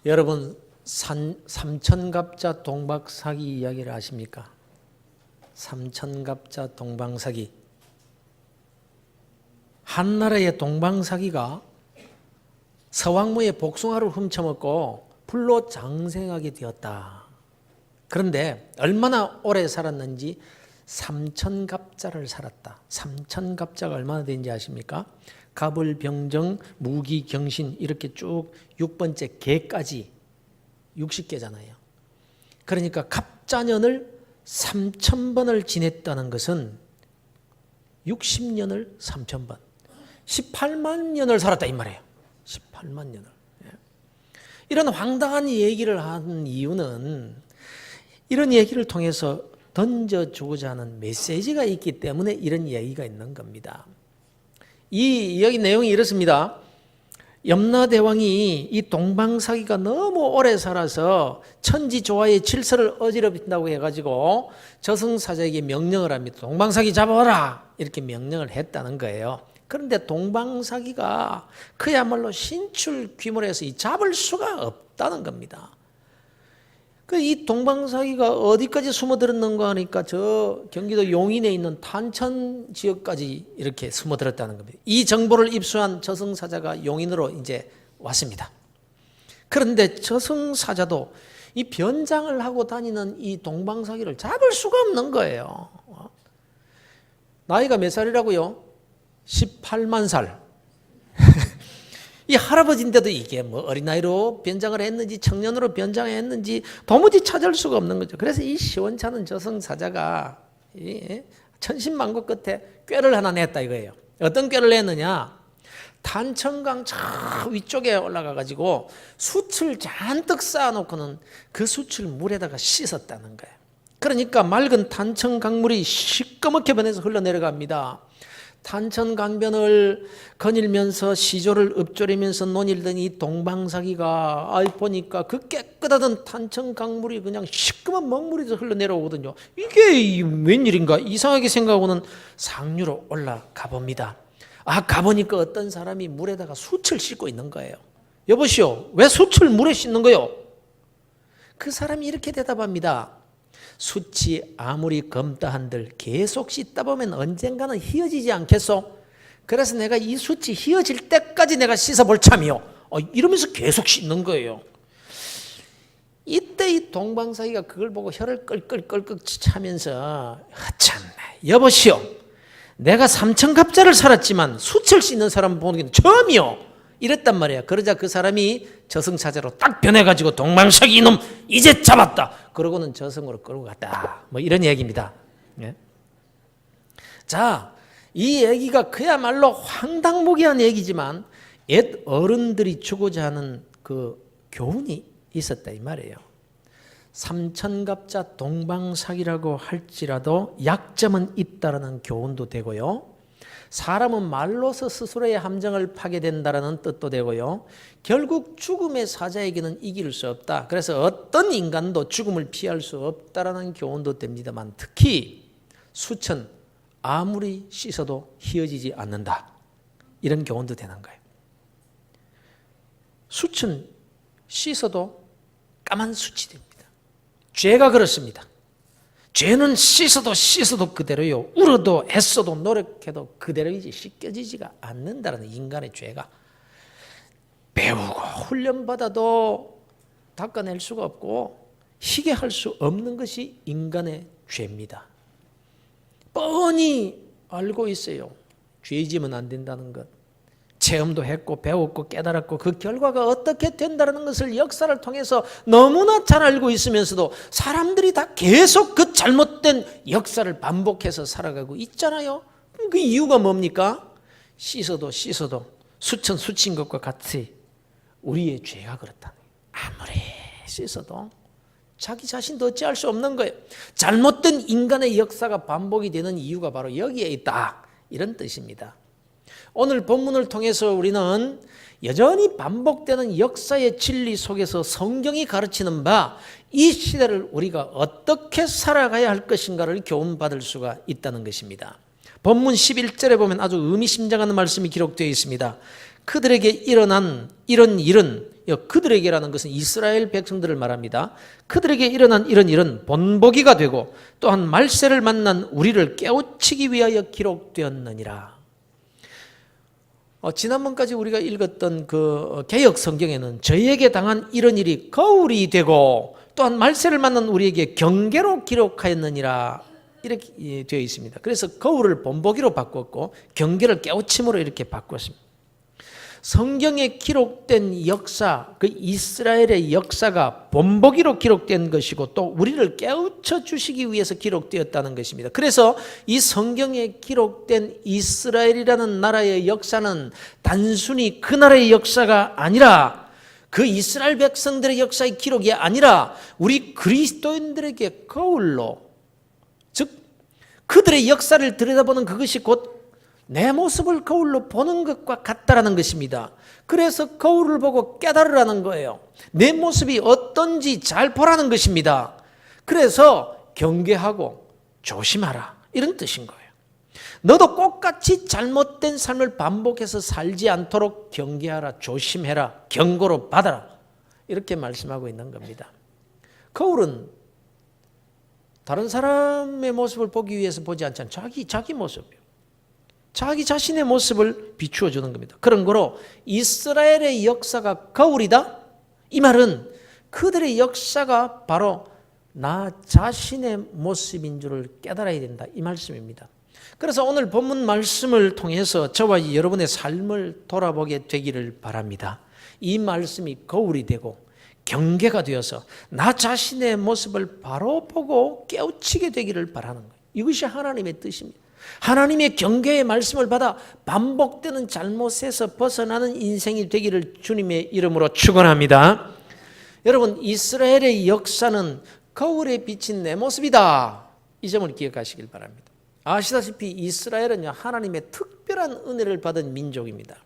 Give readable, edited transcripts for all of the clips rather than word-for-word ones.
여러분 삼천갑자 동박사기 이야기를 아십니까? 삼천갑자 동방사기. 한나라의 동방사기가 서왕무의 복숭아를 훔쳐먹고 불로 장생하게 되었다. 그런데 얼마나 오래 살았는지 삼천갑자를 살았다. 삼천갑자가 얼마나 된지 아십니까? 갑을, 병정, 무기, 경신 이렇게 쭉 6번째 개까지 60개잖아요. 그러니까 갑자년을 3000번을 지냈다는 것은 60년을 3000번 18만 년을 살았다 이 말이에요. 18만 년을. 이런 황당한 얘기를 하는 이유는 이런 얘기를 통해서 던져주고자 하는 메시지가 있기 때문에 이런 얘기가 있는 겁니다. 이 이야기 내용이 이렇습니다. 염라대왕이 이 동방사기가 너무 오래 살아서 천지조화의 질서를 어지럽힌다고 해가지고 저승사자에게 명령을 합니다. 동방사기 잡아라 이렇게 명령을 했다는 거예요. 그런데 동방사기가 그야말로 신출귀몰해서 잡을 수가 없다는 겁니다. 이 동방사기가 어디까지 숨어들었는가 하니까 저 경기도 용인에 있는 탄천 지역까지 이렇게 숨어들었다는 겁니다. 이 정보를 입수한 저승사자가 용인으로 이제 왔습니다. 그런데 저승사자도 이 변장을 하고 다니는 이 동방사기를 잡을 수가 없는 거예요. 나이가 몇 살이라고요? 18만 살. 이 할아버지인데도 이게 뭐 어린아이로 변장을 했는지 청년으로 변장을 했는지 도무지 찾을 수가 없는 거죠. 그래서 이 시원찮은 저승사자가 천신만고 끝에 꾀를 하나 냈다 이거예요. 어떤 꾀를 냈느냐? 탄천강 저 위쪽에 올라가 가지고 숯을 잔뜩 쌓아놓고는 그 숯을 물에다가 씻었다는 거예요. 그러니까 맑은 탄천강물이 시꺼멓게 변해서 흘러내려갑니다. 탄천강변을 거닐면서 시조를 읊조리면서 논일던 이 동방사기가 보니까 그 깨끗하던 탄천강물이 그냥 시꺼먼 먹물이 흘러내려오거든요. 이게 웬일인가 이상하게 생각하고는 상류로 올라가 봅니다. 가보니까 어떤 사람이 물에다가 숯을 씻고 있는 거예요. 여보시오, 왜 숯을 물에 씻는 거요? 그 사람이 이렇게 대답합니다. 숯이 아무리 검다한들 계속 씻다 보면 언젠가는 휘어지지 않겠소? 그래서 내가 이 숯이 휘어질 때까지 내가 씻어볼 참이요. 이러면서 계속 씻는 거예요. 이때 이 동방사기가 그걸 보고 혀를 끌끌끌끌 차면서 참나 여보시오, 내가 삼천갑자를 살았지만 숯을 씻는 사람 보는 게 처음이요. 이랬단 말이야. 그러자 그 사람이 저승사자로 딱 변해가지고 동방사기 이놈 이제 잡았다. 그러고는 저승으로 끌고 갔다. 뭐 이런 얘기입니다. 예? 자, 이 얘기가 그야말로 황당무계한 얘기지만 옛 어른들이 주고자 하는 그 교훈이 있었다 이 말이에요. 삼천갑자 동방사기라고 할지라도 약점은 있다라는 교훈도 되고요. 사람은 말로서 스스로의 함정을 파게 된다라는 뜻도 되고요. 결국 죽음의 사자에게는 이길 수 없다. 그래서 어떤 인간도 죽음을 피할 수 없다라는 교훈도 됩니다만 특히 숯은 아무리 씻어도 휘어지지 않는다. 이런 교훈도 되는 거예요. 숯은 씻어도 까만 숯이 됩니다. 죄가 그렇습니다. 죄는 씻어도 그대로요. 울어도 애써도 노력해도 그대로이지 씻겨지지가 않는다는 인간의 죄가 배우고 훈련받아도 닦아낼 수가 없고 희게 할 수 없는 것이 인간의 죄입니다. 뻔히 알고 있어요. 죄지으면 안 된다는 것. 체험도 했고 배웠고 깨달았고 그 결과가 어떻게 된다는 것을 역사를 통해서 너무나 잘 알고 있으면서도 사람들이 다 계속 그 잘못된 역사를 반복해서 살아가고 있잖아요. 그 이유가 뭡니까? 씻어도 숯은 숯인 것과 같이 우리의 죄가 그렇다. 아무리 씻어도 자기 자신도 어찌할 수 없는 거예요. 잘못된 인간의 역사가 반복이 되는 이유가 바로 여기에 있다. 이런 뜻입니다. 오늘 본문을 통해서 우리는 여전히 반복되는 역사의 진리 속에서 성경이 가르치는 바 이 시대를 우리가 어떻게 살아가야 할 것인가를 교훈받을 수가 있다는 것입니다. 본문 11절에 보면 아주 의미심장한 말씀이 기록되어 있습니다. 그들에게 일어난 이런 일은 그들에게라는 것은 이스라엘 백성들을 말합니다. 그들에게 일어난 이런 일은 본보기가 되고 또한 말세를 만난 우리를 깨우치기 위하여 기록되었느니라. 지난번까지 우리가 읽었던 그 개역 성경에는 저희에게 당한 이런 일이 거울이 되고 또한 말세를 만난 우리에게 경계로 기록하였느니라 이렇게 되어 있습니다. 그래서 거울을 본보기로 바꿨고 경계를 깨우침으로 이렇게 바꿨습니다. 성경에 기록된 역사, 그 이스라엘의 역사가 본보기로 기록된 것이고 또 우리를 깨우쳐 주시기 위해서 기록되었다는 것입니다. 그래서 이 성경에 기록된 이스라엘이라는 나라의 역사는 단순히 그 나라의 역사가 아니라 그 이스라엘 백성들의 역사의 기록이 아니라 우리 그리스도인들에게 거울로, 즉 그들의 역사를 들여다보는 그것이 곧 내 모습을 거울로 보는 것과 같다라는 것입니다. 그래서 거울을 보고 깨달으라는 거예요. 내 모습이 어떤지 잘 보라는 것입니다. 그래서 경계하고 조심하라 이런 뜻인 거예요. 너도 똑같이 잘못된 삶을 반복해서 살지 않도록 경계하라, 조심해라, 경고로 받아라 이렇게 말씀하고 있는 겁니다. 거울은 다른 사람의 모습을 보기 위해서 보지 않잖아요. 자기 모습이에요. 자기 자신의 모습을 비추어 주는 겁니다. 그런 거로 이스라엘의 역사가 거울이다? 이 말은 그들의 역사가 바로 나 자신의 모습인 줄을 깨달아야 된다 이 말씀입니다. 그래서 오늘 본문 말씀을 통해서 저와 여러분의 삶을 돌아보게 되기를 바랍니다. 이 말씀이 거울이 되고 경계가 되어서 나 자신의 모습을 바로 보고 깨우치게 되기를 바라는 거예요. 이것이 하나님의 뜻입니다. 하나님의 경계의 말씀을 받아 반복되는 잘못에서 벗어나는 인생이 되기를 주님의 이름으로 축원합니다. 여러분, 이스라엘의 역사는 거울에 비친 내 모습이다. 이 점을 기억하시길 바랍니다. 아시다시피 이스라엘은요, 하나님의 특별한 은혜를 받은 민족입니다.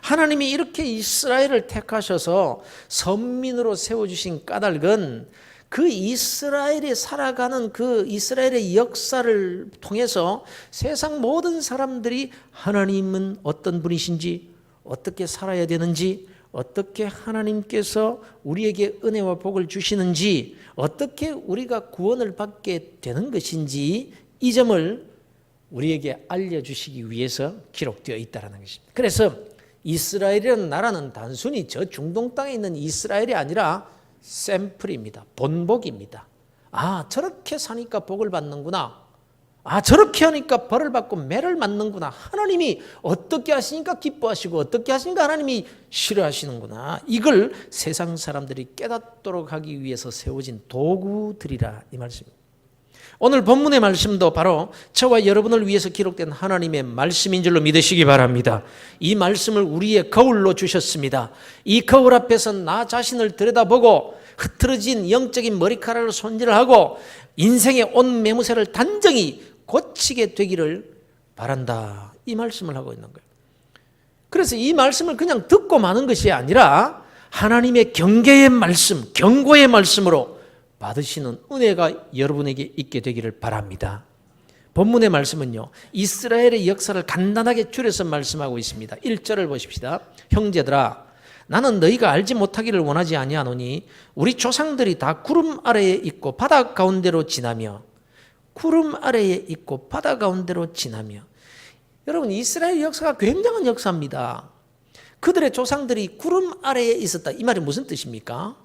하나님이 이렇게 이스라엘을 택하셔서 선민으로 세워주신 까닭은 그 이스라엘이 살아가는 그 이스라엘의 역사를 통해서 세상 모든 사람들이 하나님은 어떤 분이신지, 어떻게 살아야 되는지, 어떻게 하나님께서 우리에게 은혜와 복을 주시는지, 어떻게 우리가 구원을 받게 되는 것인지 이 점을 우리에게 알려주시기 위해서 기록되어 있다는 것입니다. 그래서 이스라엘이라는 나라는 단순히 저 중동 땅에 있는 이스라엘이 아니라 샘플입니다. 본복입니다. 아, 저렇게 사니까 복을 받는구나. 아, 저렇게 하니까 벌을 받고 매를 맞는구나. 하나님이 어떻게 하시니까 기뻐하시고 어떻게 하시니까 하나님이 싫어하시는구나. 이걸 세상 사람들이 깨닫도록 하기 위해서 세워진 도구들이라 이 말씀입니다. 오늘 본문의 말씀도 바로 저와 여러분을 위해서 기록된 하나님의 말씀인 줄로 믿으시기 바랍니다. 이 말씀을 우리의 거울로 주셨습니다. 이 거울 앞에서 나 자신을 들여다보고 흐트러진 영적인 머리카락을 손질하고 인생의 온 매무새를 단정히 고치게 되기를 바란다. 이 말씀을 하고 있는 거예요. 그래서 이 말씀을 그냥 듣고 마는 것이 아니라 하나님의 경계의 말씀, 경고의 말씀으로 받으시는 은혜가 여러분에게 있게 되기를 바랍니다. 본문의 말씀은요, 이스라엘의 역사를 간단하게 줄여서 말씀하고 있습니다. 1절을 보십시다. 형제들아, 나는 너희가 알지 못하기를 원하지 아니하노니 우리 조상들이 다 구름 아래에 있고 바다 가운데로 지나며, 구름 아래에 있고 바다 가운데로 지나며. 여러분, 이스라엘 역사가 굉장한 역사입니다. 그들의 조상들이 구름 아래에 있었다. 이 말이 무슨 뜻입니까?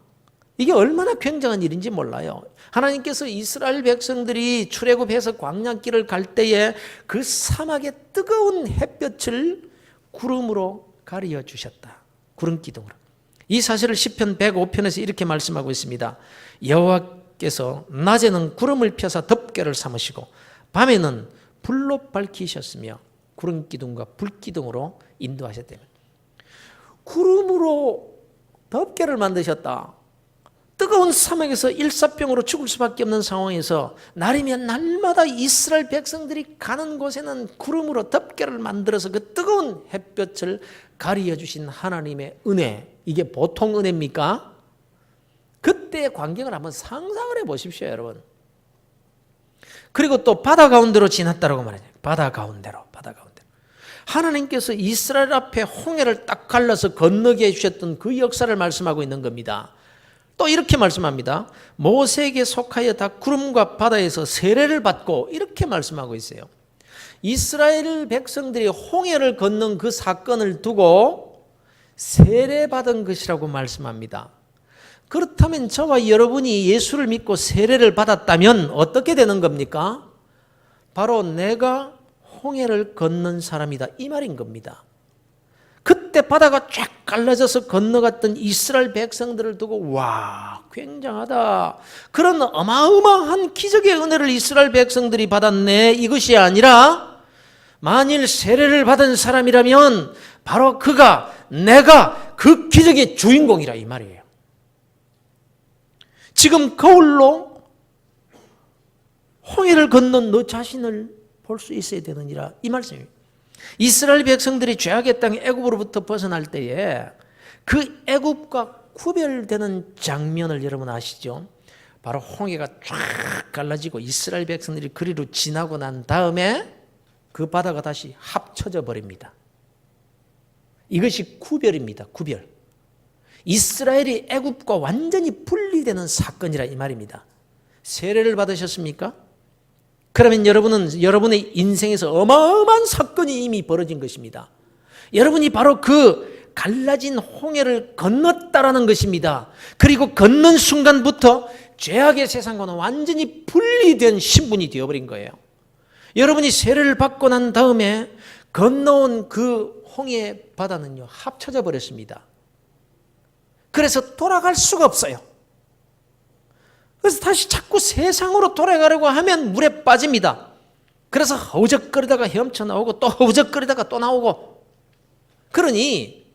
이게 얼마나 굉장한 일인지 몰라요. 하나님께서 이스라엘 백성들이 출애굽해서 광야길을 갈 때에 그 사막의 뜨거운 햇볕을 구름으로 가리어 주셨다. 구름 기둥으로. 이 사실을 시편 105편에서 이렇게 말씀하고 있습니다. 여호와께서 낮에는 구름을 펴사 덮개를 삼으시고 밤에는 불로 밝히셨으며 구름 기둥과 불 기둥으로 인도하셨다며. 구름으로 덮개를 만드셨다. 뜨거운 사막에서 일사병으로 죽을 수밖에 없는 상황에서 날이면 날마다 이스라엘 백성들이 가는 곳에는 구름으로 덮개를 만들어서 그 뜨거운 햇볕을 가리어 주신 하나님의 은혜, 이게 보통 은혜입니까? 그때의 광경을 한번 상상을 해 보십시오, 여러분. 그리고 또 바다 가운데로 지났다고 말하죠. 바다 가운데로. 하나님께서 이스라엘 앞에 홍해를 딱 갈라서 건너게 해주셨던 그 역사를 말씀하고 있는 겁니다. 또 이렇게 말씀합니다. 모세에게 속하여 다 구름과 바다에서 세례를 받고, 이렇게 말씀하고 있어요. 이스라엘 백성들이 홍해를 건넌 그 사건을 두고 세례받은 것이라고 말씀합니다. 그렇다면 저와 여러분이 예수를 믿고 세례를 받았다면 어떻게 되는 겁니까? 바로 내가 홍해를 건넌 사람이다, 이 말인 겁니다. 그때 바다가 쫙 갈라져서 건너갔던 이스라엘 백성들을 두고 와, 굉장하다, 그런 어마어마한 기적의 은혜를 이스라엘 백성들이 받았네, 이것이 아니라 만일 세례를 받은 사람이라면 바로 그가, 내가 그 기적의 주인공이라, 이 말이에요. 지금 거울로 홍해를 건넌 너 자신을 볼 수 있어야 되느니라, 이 말씀입니다. 이스라엘 백성들이 죄악의 땅 애굽으로부터 벗어날 때에 그 애굽과 구별되는 장면을 여러분 아시죠? 바로 홍해가 쫙 갈라지고 이스라엘 백성들이 그리로 지나고 난 다음에 그 바다가 다시 합쳐져 버립니다. 이것이 구별입니다. 구별. 이스라엘이 애굽과 완전히 분리되는 사건이라, 이 말입니다. 세례를 받으셨습니까? 그러면 여러분은 여러분의 인생에서 어마어마한 사건이 이미 벌어진 것입니다. 여러분이 바로 그 갈라진 홍해를 건넜다라는 것입니다. 그리고 건넌 순간부터 죄악의 세상과는 완전히 분리된 신분이 되어버린 거예요. 여러분이 세례를 받고 난 다음에 건너온 그 홍해 바다는요, 합쳐져 버렸습니다. 그래서 돌아갈 수가 없어요. 그래서 다시 자꾸 세상으로 돌아가려고 하면 물에 빠집니다. 그래서 허우적거리다가 헤엄쳐 나오고 또 허우적거리다가 또 나오고. 그러니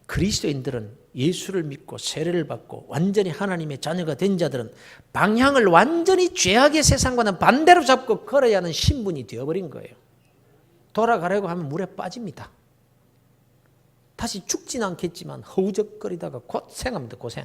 그리스도인들은 예수를 믿고 세례를 받고 완전히 하나님의 자녀가 된 자들은 방향을 완전히 죄악의 세상과는 반대로 잡고 걸어야 하는 신분이 되어버린 거예요. 돌아가려고 하면 물에 빠집니다. 다시 죽지는 않겠지만 허우적거리다가 고생합니다. 고생.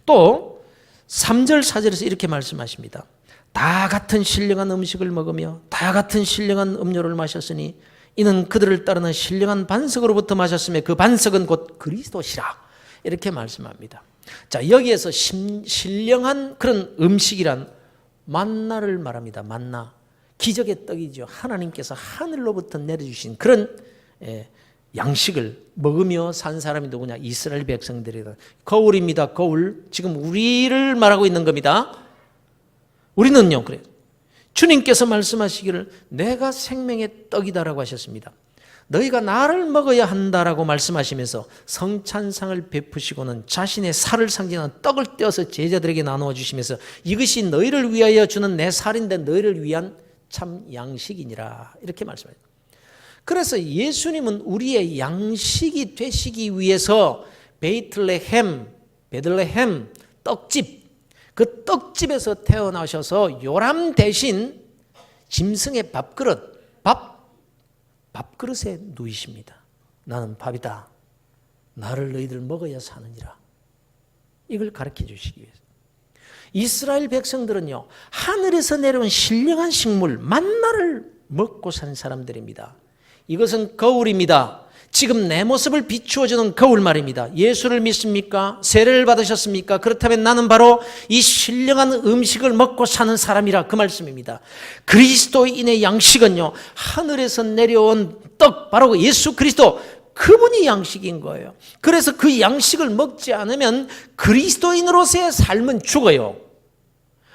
또 3절 4절에서 이렇게 말씀하십니다. 다 같은 신령한 음식을 먹으며 다 같은 신령한 음료를 마셨으니 이는 그들을 따르는 신령한 반석으로부터 마셨으며 그 반석은 곧 그리스도시라, 이렇게 말씀합니다. 자, 여기에서 신령한 그런 음식이란 만나를 말합니다. 만나, 기적의 떡이죠. 하나님께서 하늘로부터 내려주신 그런 양식을 먹으며 산 사람이 누구냐? 이스라엘 백성들이다. 거울입니다. 거울. 지금 우리를 말하고 있는 겁니다. 우리는요, 그래요. 주님께서 말씀하시기를 내가 생명의 떡이다라고 하셨습니다. 너희가 나를 먹어야 한다라고 말씀하시면서 성찬상을 베푸시고는 자신의 살을 상징하는 떡을 떼어서 제자들에게 나누어 주시면서 이것이 너희를 위하여 주는 내 살인데 너희를 위한 참 양식이니라, 이렇게 말씀합니다. 그래서 예수님은 우리의 양식이 되시기 위해서 베들레헴 떡집, 그 떡집에서 태어나셔서 요람 대신 짐승의 밥그릇에 누이십니다. 나는 밥이다. 나를 너희들 먹어야 사느니라. 이걸 가르쳐 주시기 위해서. 이스라엘 백성들은요, 하늘에서 내려온 신령한 식물 만나를 먹고 산 사람들입니다. 이것은 거울입니다. 지금 내 모습을 비추어주는 거울 말입니다. 예수를 믿습니까? 세례를 받으셨습니까? 그렇다면 나는 바로 이 신령한 음식을 먹고 사는 사람이라, 그 말씀입니다. 그리스도인의 양식은요, 하늘에서 내려온 떡, 바로 예수 그리스도, 그분이 양식인 거예요. 그래서 그 양식을 먹지 않으면 그리스도인으로서의 삶은 죽어요.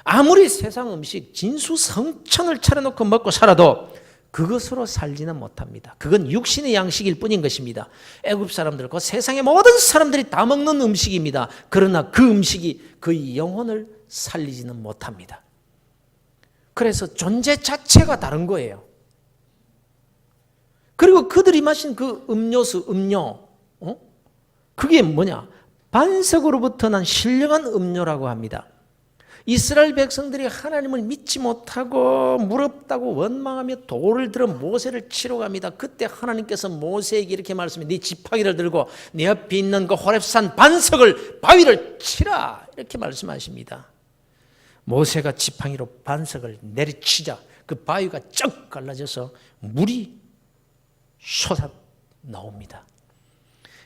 아무리 세상 음식 진수성찬을 차려놓고 먹고 살아도 그것으로 살지는 못합니다. 그건 육신의 양식일 뿐인 것입니다. 애굽 사람들, 그 세상의 모든 사람들이 다 먹는 음식입니다. 그러나 그 음식이 그 영혼을 살리지는 못합니다. 그래서 존재 자체가 다른 거예요. 그리고 그들이 마신 그 음료, 그게 뭐냐? 반석으로부터 난 신령한 음료라고 합니다. 이스라엘 백성들이 하나님을 믿지 못하고 무럽다고 원망하며 돌을 들어 모세를 치러 갑니다. 그때 하나님께서 모세에게 이렇게 말씀해, 네 지팡이를 들고 네 옆에 있는 그 호렙산 반석을, 바위를 치라, 이렇게 말씀하십니다. 모세가 지팡이로 반석을 내리치자 그 바위가 쩍 갈라져서 물이 솟아 나옵니다.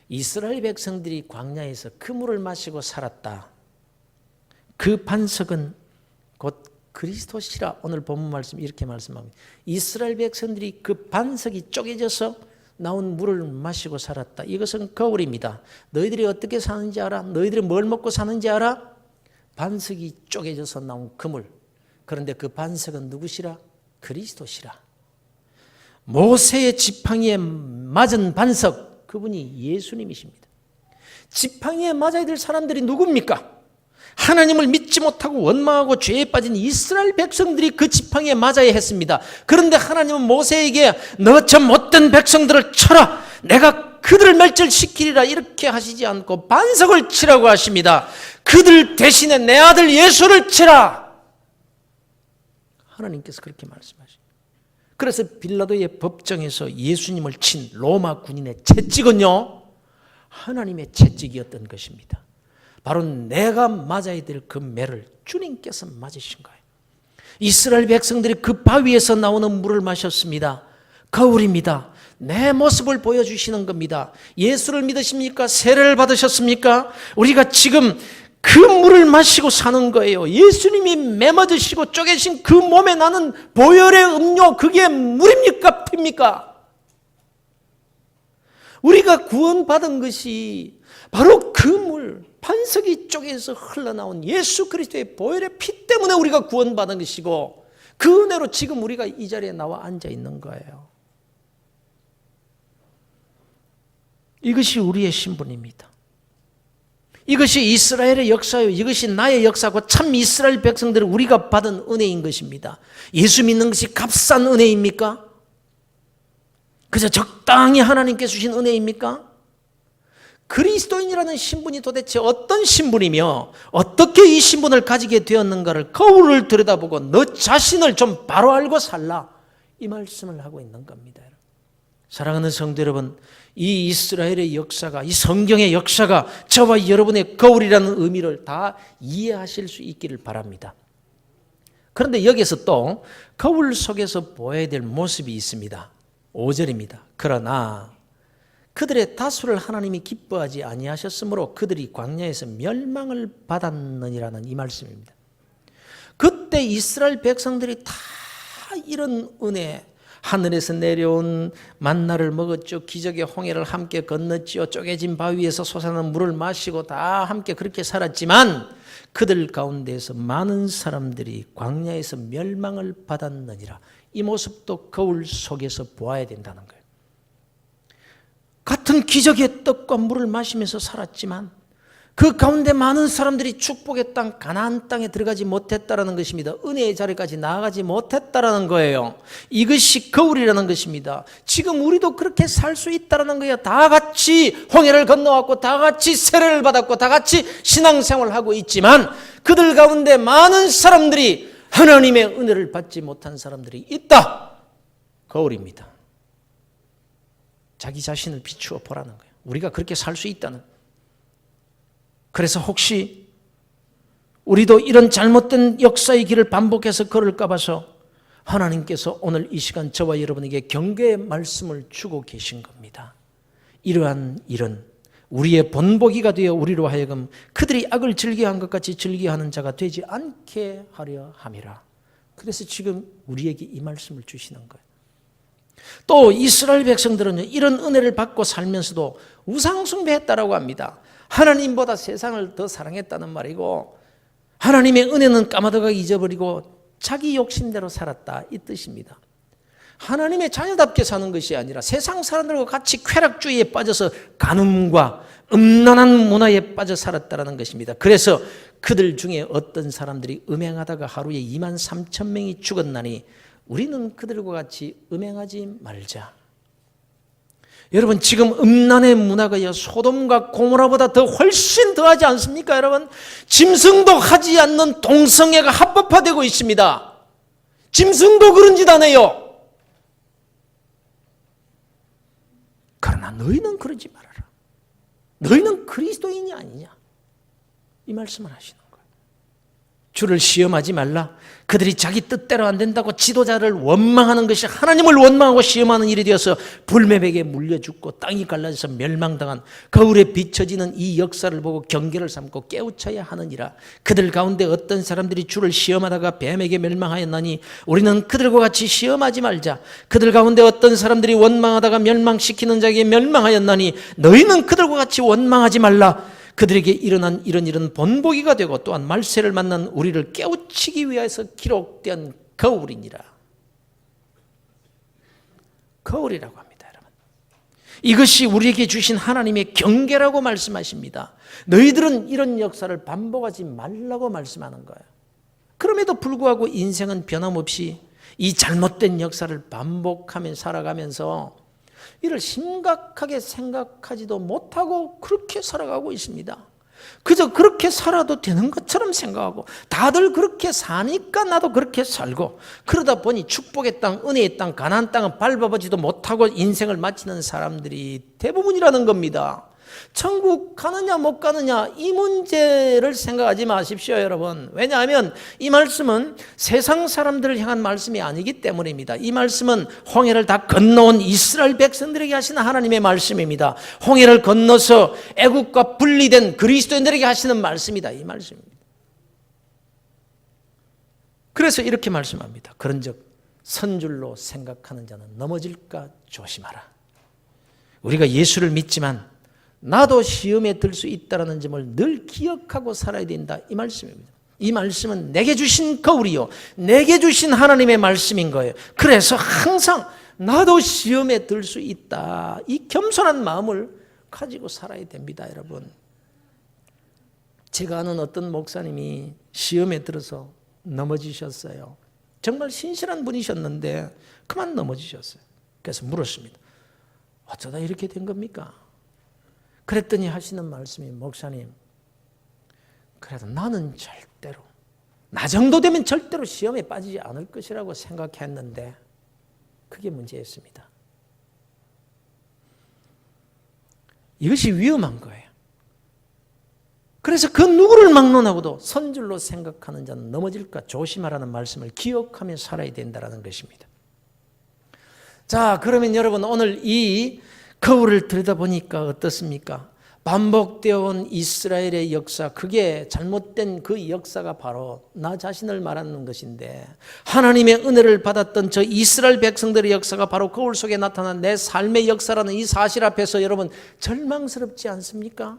이스라엘 백성들이 광야에서 그 물을 마시고 살았다. 그 반석은 곧 그리스도시라. 오늘 본문 말씀 이렇게 말씀합니다. 이스라엘 백성들이 그 반석이 쪼개져서 나온 물을 마시고 살았다. 이것은 거울입니다. 너희들이 어떻게 사는지 알아? 너희들이 뭘 먹고 사는지 알아? 반석이 쪼개져서 나온 그물. 그런데 그 반석은 누구시라? 그리스도시라. 모세의 지팡이에 맞은 반석, 그분이 예수님이십니다. 지팡이에 맞아야 될 사람들이 누굽니까? 하나님을 믿지 못하고 원망하고 죄에 빠진 이스라엘 백성들이 그 지팡이에 맞아야 했습니다. 그런데 하나님은 모세에게 너 저 못된 백성들을 쳐라, 내가 그들을 멸절시키리라 이렇게 하시지 않고 반석을 치라고 하십니다. 그들 대신에 내 아들 예수를 치라. 하나님께서 그렇게 말씀하십니다. 그래서 빌라도의 법정에서 예수님을 친 로마 군인의 채찍은요, 하나님의 채찍이었던 것입니다. 바로 내가 맞아야 될 그 매를 주님께서 맞으신 거예요. 이스라엘 백성들이 그 바위에서 나오는 물을 마셨습니다. 거울입니다. 내 모습을 보여주시는 겁니다. 예수를 믿으십니까? 세례를 받으셨습니까? 우리가 지금 그 물을 마시고 사는 거예요. 예수님이 매맞으시고 쪼개신 그 몸에 나는 보혈의 음료, 그게 물입니까? 피입니까? 우리가 구원받은 것이 바로 그 물, 반석이 쪼개서 흘러나온 예수 그리스도의 보혈의 피 때문에 우리가 구원받은 것이고, 그 은혜로 지금 우리가 이 자리에 나와 앉아 있는 거예요. 이것이 우리의 신분입니다. 이것이 이스라엘의 역사요, 이것이 나의 역사고 참 이스라엘 백성들은 우리가 받은 은혜인 것입니다. 예수 믿는 것이 값싼 은혜입니까? 그저 적당히 하나님께 주신 은혜입니까? 그리스도인이라는 신분이 도대체 어떤 신분이며 어떻게 이 신분을 가지게 되었는가를 거울을 들여다보고 너 자신을 좀 바로 알고 살라, 이 말씀을 하고 있는 겁니다. 사랑하는 성도 여러분, 이 이스라엘의 역사가, 이 성경의 역사가 저와 여러분의 거울이라는 의미를 다 이해하실 수 있기를 바랍니다. 그런데 여기서 또 거울 속에서 보아야 될 모습이 있습니다. 5절입니다. 그러나 그들의 다수를 하나님이 기뻐하지 아니하셨으므로 그들이 광야에서 멸망을 받았느니라는 이 말씀입니다. 그때 이스라엘 백성들이 다 이런 은혜, 하늘에서 내려온 만나를 먹었죠. 기적의 홍해를 함께 건넜지요. 쪼개진 바위에서 솟아나는 물을 마시고 다 함께 그렇게 살았지만 그들 가운데에서 많은 사람들이 광야에서 멸망을 받았느니라. 이 모습도 거울 속에서 보아야 된다는 거예요. 같은 기적의 떡과 물을 마시면서 살았지만 그 가운데 많은 사람들이 축복의 땅, 가나안 땅에 들어가지 못했다라는 것입니다. 은혜의 자리까지 나아가지 못했다라는 거예요. 이것이 거울이라는 것입니다. 지금 우리도 그렇게 살 수 있다라는 거예요. 다 같이 홍해를 건너왔고 다 같이 세례를 받았고 다 같이 신앙생활을 하고 있지만 그들 가운데 많은 사람들이 하나님의 은혜를 받지 못한 사람들이 있다. 거울입니다. 자기 자신을 비추어 보라는 거예요. 우리가 그렇게 살 수 있다는. 그래서 혹시 우리도 이런 잘못된 역사의 길을 반복해서 걸을까 봐서 하나님께서 오늘 이 시간 저와 여러분에게 경계의 말씀을 주고 계신 겁니다. 이러한 일은 우리의 본보기가 되어 우리로 하여금 그들이 악을 즐겨한 것 같이 즐겨하는 자가 되지 않게 하려 함이라. 그래서 지금 우리에게 이 말씀을 주시는 거예요. 또 이스라엘 백성들은 이런 은혜를 받고 살면서도 우상 숭배했다라고 합니다. 하나님보다 세상을 더 사랑했다는 말이고 하나님의 은혜는 까마득하게 잊어버리고 자기 욕심대로 살았다, 이 뜻입니다. 하나님의 자녀답게 사는 것이 아니라 세상 사람들과 같이 쾌락주의에 빠져서 간음과 음란한 문화에 빠져 살았다는 것입니다. 그래서 그들 중에 어떤 사람들이 음행하다가 하루에 23,000명이 죽었나니 우리는 그들과 같이 음행하지 말자. 여러분, 지금 음란의 문화가 소돔과 고모라보다 더 훨씬 더하지 않습니까? 여러분, 짐승도 하지 않는 동성애가 합법화되고 있습니다. 짐승도 그런 짓 안 해요. 그러나 너희는 그러지 말아라. 너희는 그리스도인이 아니냐, 이 말씀을 하시는 거예요. 주를 시험하지 말라. 그들이 자기 뜻대로 안 된다고 지도자를 원망하는 것이 하나님을 원망하고 시험하는 일이 되어서 불매백에 물려 죽고 땅이 갈라져서 멸망당한 거울에 비춰지는 이 역사를 보고 경계를 삼고 깨우쳐야 하느니라. 그들 가운데 어떤 사람들이 주를 시험하다가 뱀에게 멸망하였나니 우리는 그들과 같이 시험하지 말자. 그들 가운데 어떤 사람들이 원망하다가 멸망시키는 자에게 멸망하였나니 너희는 그들과 같이 원망하지 말라. 그들에게 일어난 이런 일은 본보기가 되고 또한 말세를 만난 우리를 깨우치기 위해서 기록된 거울이니라. 거울이라고 합니다, 여러분. 이것이 우리에게 주신 하나님의 경계라고 말씀하십니다. 너희들은 이런 역사를 반복하지 말라고 말씀하는 거예요. 그럼에도 불구하고 인생은 변함없이 이 잘못된 역사를 반복하며 살아가면서 이를 심각하게 생각하지도 못하고 그렇게 살아가고 있습니다. 그저 그렇게 살아도 되는 것처럼 생각하고 다들 그렇게 사니까 나도 그렇게 살고 그러다 보니 축복의 땅, 은혜의 땅, 가나안 땅은 밟아보지도 못하고 인생을 마치는 사람들이 대부분이라는 겁니다. 천국 가느냐 못 가느냐 이 문제를 생각하지 마십시오, 여러분. 왜냐하면 이 말씀은 세상 사람들을 향한 말씀이 아니기 때문입니다. 이 말씀은 홍해를 다 건너온 이스라엘 백성들에게 하시는 하나님의 말씀입니다. 홍해를 건너서 애국과 분리된 그리스도인들에게 하시는 말씀이다, 이 말씀입니다. 그래서 이렇게 말씀합니다. 그런즉 선줄로 생각하는 자는 넘어질까 조심하라. 우리가 예수를 믿지만 나도 시험에 들 수 있다는 점을 늘 기억하고 살아야 된다, 이 말씀입니다. 이 말씀은 내게 주신 거울이요, 내게 주신 하나님의 말씀인 거예요. 그래서 항상 나도 시험에 들 수 있다, 이 겸손한 마음을 가지고 살아야 됩니다, 여러분. 제가 아는 어떤 목사님이 시험에 들어서 넘어지셨어요. 정말 신실한 분이셨는데 그만 넘어지셨어요. 그래서 물었습니다. 어쩌다 이렇게 된 겁니까? 그랬더니 하시는 말씀이, 목사님, 그래도 나는 절대로, 나 정도 되면 절대로 시험에 빠지지 않을 것이라고 생각했는데 그게 문제였습니다. 이것이 위험한 거예요. 그래서 그 누구를 막론하고도 선줄로 생각하는 자는 넘어질까 조심하라는 말씀을 기억하며 살아야 된다는 것입니다. 자, 그러면 여러분, 오늘 이 거울을 들여다보니까 어떻습니까? 반복되어 온 이스라엘의 역사, 그게 잘못된 그 역사가 바로 나 자신을 말하는 것인데, 하나님의 은혜를 받았던 저 이스라엘 백성들의 역사가 바로 거울 속에 나타난 내 삶의 역사라는 이 사실 앞에서 여러분 절망스럽지 않습니까?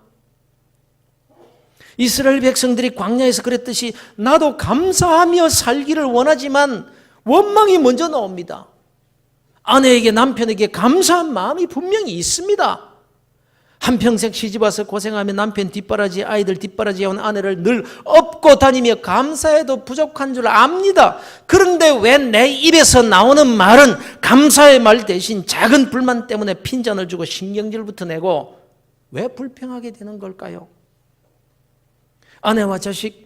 이스라엘 백성들이 광야에서 그랬듯이 나도 감사하며 살기를 원하지만 원망이 먼저 나옵니다. 아내에게, 남편에게 감사한 마음이 분명히 있습니다. 한평생 시집와서 고생하며 남편 뒷바라지, 아이들 뒷바라지에 온 아내를 늘 업고 다니며 감사해도 부족한 줄 압니다. 그런데 왜 내 입에서 나오는 말은 감사의 말 대신 작은 불만 때문에 핀잔을 주고 신경질부터 내고 왜 불평하게 되는 걸까요? 아내와 자식,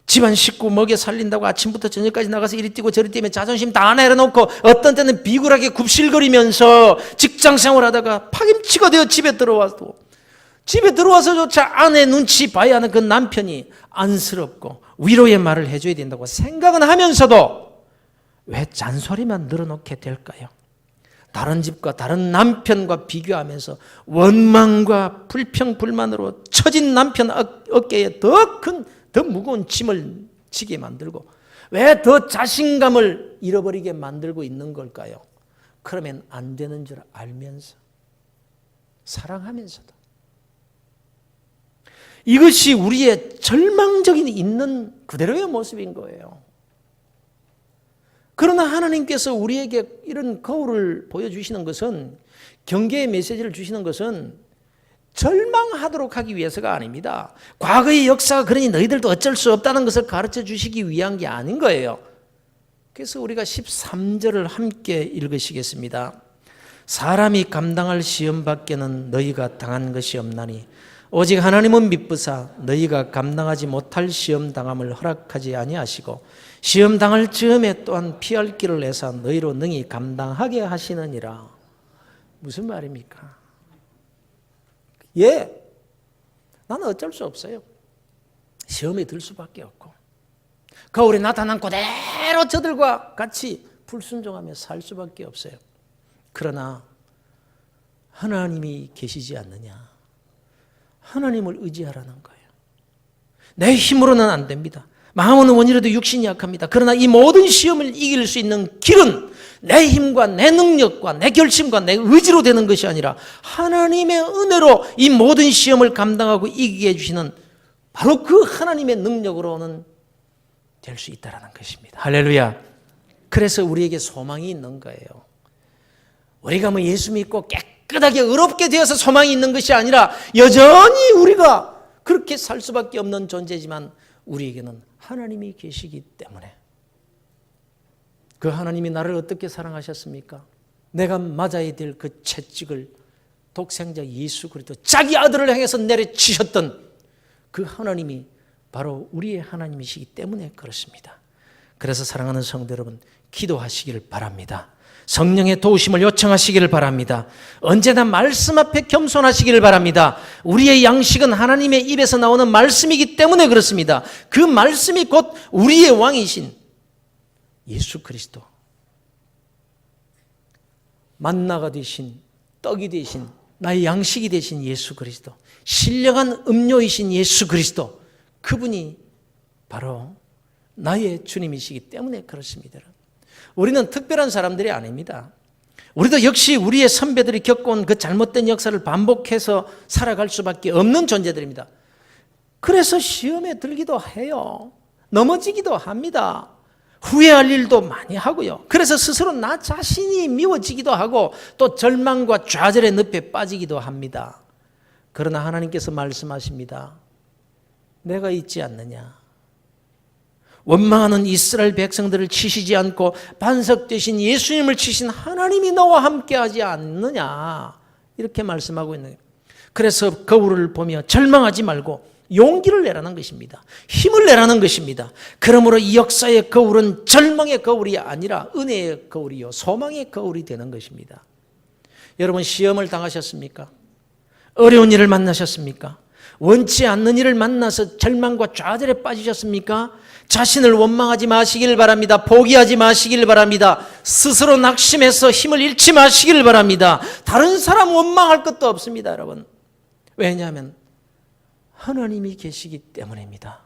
집안 식구 먹여 살린다고 아침부터 저녁까지 나가서 이리 뛰고 저리 뛰며 자존심 다 내려놓고 어떤 때는 비굴하게 굽실거리면서 직장생활하다가 파김치가 되어 집에 들어와서조차 아내 눈치 봐야 하는 그 남편이 안쓰럽고 위로의 말을 해줘야 된다고 생각은 하면서도 왜 잔소리만 늘어놓게 될까요? 다른 집과 다른 남편과 비교하면서 원망과 불평, 불만으로 처진 남편 어깨에 더 무거운 짐을 지게 만들고 왜 더 자신감을 잃어버리게 만들고 있는 걸까요? 그러면 안 되는 줄 알면서, 사랑하면서도. 이것이 우리의 절망적인 있는 그대로의 모습인 거예요. 그러나 하나님께서 우리에게 이런 거울을 보여주시는 것은, 경계의 메시지를 주시는 것은 절망하도록 하기 위해서가 아닙니다. 과거의 역사가 그러니 너희들도 어쩔 수 없다는 것을 가르쳐 주시기 위한 게 아닌 거예요. 그래서 우리가 13절을 함께 읽으시겠습니다. 사람이 감당할 시험 밖에는 너희가 당한 것이 없나니 오직 하나님은 미쁘사 너희가 감당하지 못할 시험 당함을 허락하지 아니하시고 시험 당할 즈음에 또한 피할 길을 내사 너희로 능히 감당하게 하시느니라. 무슨 말입니까? 나는 어쩔 수 없어요. 시험에 들 수밖에 없고 거울에 나타난 그대로 저들과 같이 불순종하며 살 수밖에 없어요. 그러나 하나님이 계시지 않느냐? 하나님을 의지하라는 거예요. 내 힘으로는 안 됩니다. 마음은 원이라도 육신이 약합니다. 그러나 이 모든 시험을 이길 수 있는 길은 내 힘과 내 능력과 내 결심과 내 의지로 되는 것이 아니라 하나님의 은혜로 이 모든 시험을 감당하고 이기게 해주시는 바로 그 하나님의 능력으로는 될 수 있다는 것입니다. 할렐루야. 그래서 우리에게 소망이 있는 거예요. 우리가 뭐 예수 믿고 깨끗하게 의롭게 되어서 소망이 있는 것이 아니라 여전히 우리가 그렇게 살 수밖에 없는 존재지만 우리에게는 하나님이 계시기 때문에. 그 하나님이 나를 어떻게 사랑하셨습니까? 내가 맞아야 될 그 채찍을 독생자 예수 그리스도 자기 아들을 향해서 내려치셨던 그 하나님이 바로 우리의 하나님이시기 때문에 그렇습니다. 그래서 사랑하는 성도 여러분, 기도하시기를 바랍니다. 성령의 도우심을 요청하시기를 바랍니다. 언제나 말씀 앞에 겸손하시기를 바랍니다. 우리의 양식은 하나님의 입에서 나오는 말씀이기 때문에 그렇습니다. 그 말씀이 곧 우리의 왕이신 예수 그리스도, 만나가 되신, 떡이 되신, 나의 양식이 되신 예수 그리스도, 신령한 음료이신 예수 그리스도, 그분이 바로 나의 주님이시기 때문에 그렇습니다. 우리는 특별한 사람들이 아닙니다. 우리도 역시 우리의 선배들이 겪어온 그 잘못된 역사를 반복해서 살아갈 수밖에 없는 존재들입니다. 그래서 시험에 들기도 해요. 넘어지기도 합니다. 후회할 일도 많이 하고요. 그래서 스스로 나 자신이 미워지기도 하고 또 절망과 좌절의 늪에 빠지기도 합니다. 그러나 하나님께서 말씀하십니다. 내가 있지 않느냐? 원망하는 이스라엘 백성들을 치시지 않고 반석 되신 예수님을 치신 하나님이 너와 함께하지 않느냐? 이렇게 말씀하고 있는 거예요. 그래서 거울을 보며 절망하지 말고 용기를 내라는 것입니다. 힘을 내라는 것입니다. 그러므로 이 역사의 거울은 절망의 거울이 아니라 은혜의 거울이요 소망의 거울이 되는 것입니다. 여러분 시험을 당하셨습니까? 어려운 일을 만나셨습니까? 원치 않는 일을 만나서 절망과 좌절에 빠지셨습니까? 자신을 원망하지 마시길 바랍니다. 포기하지 마시길 바랍니다. 스스로 낙심해서 힘을 잃지 마시길 바랍니다. 다른 사람 원망할 것도 없습니다, 여러분. 왜냐하면 하나님이 계시기 때문입니다.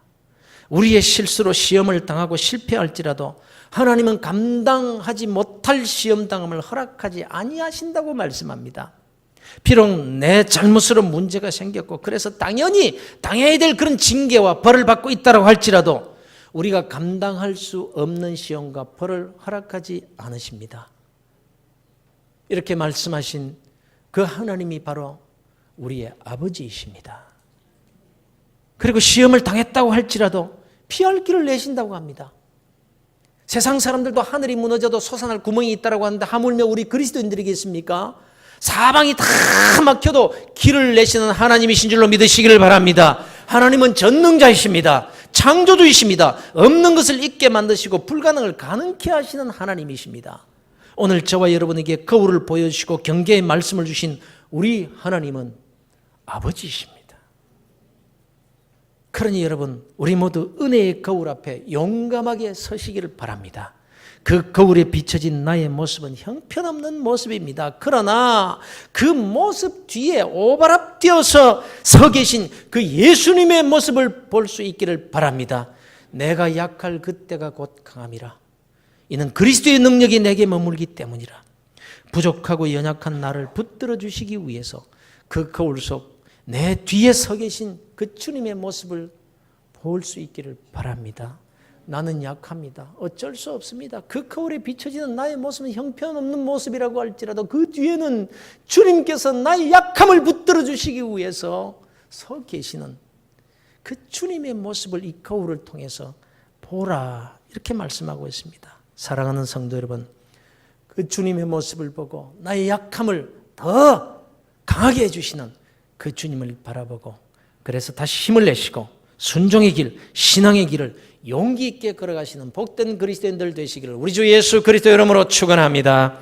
우리의 실수로 시험을 당하고 실패할지라도 하나님은 감당하지 못할 시험당함을 허락하지 아니하신다고 말씀합니다. 비록 내 잘못으로 문제가 생겼고 그래서 당연히 당해야 될 그런 징계와 벌을 받고 있다고 할지라도 우리가 감당할 수 없는 시험과 벌을 허락하지 않으십니다. 이렇게 말씀하신 그 하나님이 바로 우리의 아버지이십니다. 그리고 시험을 당했다고 할지라도 피할 길을 내신다고 합니다. 세상 사람들도 하늘이 무너져도 솟아날 구멍이 있다고 하는데 하물며 우리 그리스도인들이겠습니까? 사방이 다 막혀도 길을 내시는 하나님이신 줄로 믿으시기를 바랍니다. 하나님은 전능자이십니다. 창조주이십니다. 없는 것을 있게 만드시고 불가능을 가능케 하시는 하나님이십니다. 오늘 저와 여러분에게 거울을 보여주시고 경계의 말씀을 주신 우리 하나님은 아버지이십니다. 그러니 여러분 우리 모두 은혜의 거울 앞에 용감하게 서시기를 바랍니다. 그 거울에 비춰진 나의 모습은 형편없는 모습입니다. 그러나 그 모습 뒤에 오버랩되어서 서 계신 그 예수님의 모습을 볼 수 있기를 바랍니다. 내가 약할 그때가 곧 강함이라. 이는 그리스도의 능력이 내게 머물기 때문이라. 부족하고 연약한 나를 붙들어 주시기 위해서 그 거울 속 내 뒤에 서 계신 그 주님의 모습을 볼 수 있기를 바랍니다. 나는 약합니다. 어쩔 수 없습니다. 그 거울에 비춰지는 나의 모습은 형편없는 모습이라고 할지라도 그 뒤에는 주님께서 나의 약함을 붙들어 주시기 위해서 서 계시는 그 주님의 모습을 이 거울을 통해서 보라 이렇게 말씀하고 있습니다. 사랑하는 성도 여러분, 그 주님의 모습을 보고 나의 약함을 더 강하게 해주시는 그 주님을 바라보고 그래서 다시 힘을 내시고 순종의 길, 신앙의 길을 용기 있게 걸어가시는 복된 그리스도인들 되시기를 우리 주 예수 그리스도 이름으로 축원합니다.